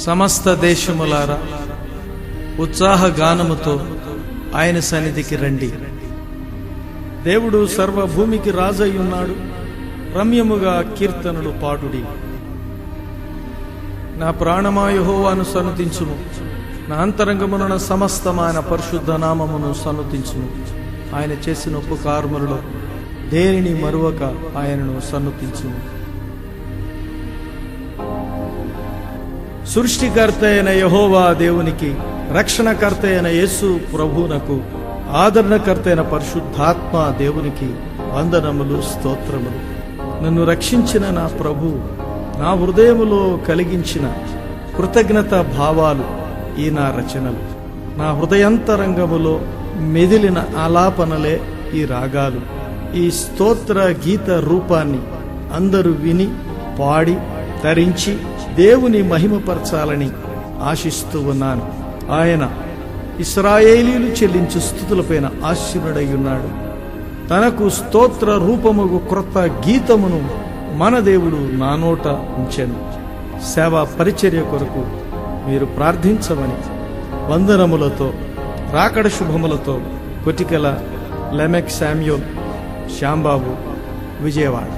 సమస్త దేశములారా ఉత్సాహ గానముతో ఆయన సన్నిధికి రండి. దేవుడు సర్వభూమికి రాజయ్యున్నాడు, రమ్యముగా కీర్తనలు పాడుడి. నా ప్రాణమా యెహోవాను సన్నుతించుము, నా అంతరంగమున సమస్తమైన పరిశుద్ధ నామమును సన్నుతించుము. ఆయన చేసిన ఉపకారములలో దేనిని మరువక ఆయనను సన్నుతించుము. సృష్టికర్త అయిన యెహోవా దేవునికి, రక్షణకర్త అయిన యేసు ప్రభువునకు, ఆదరణకర్త అయిన పరిశుద్ధాత్మ దేవునికి వందనములు, స్తోత్రములు. నన్ను రక్షించిన నా ప్రభు నా హృదయములో కలిగించిన కృతజ్ఞత భావాలు ఈ నా రచనలు. నా హృదయంతరంగములో మెదిలిన ఆలాపనలే ఈ రాగాలు. ఈ స్తోత్ర గీత రూపాన్ని అందరూ విని, పాడి, తరించి దేవుని మహిమపరచాలని ఆశిస్తూ ఉన్నాను. ఆయన ఇశ్రాయేలీయులు చెల్లించు స్తుతులపైన ఆశీనుడై ఉన్నాడు. తనకు స్తోత్ర రూపముగు క్రొత్త గీతమును మన దేవుడు నా నోట ఉంచెను. సేవా పరిచర్య కొరకు మీరు ప్రార్థించమని వందనములతో, రాకడ శుభములతో కొటికల లెమెక్ శామ్యూల్ శ్యాంబాబు, విజయవాడ.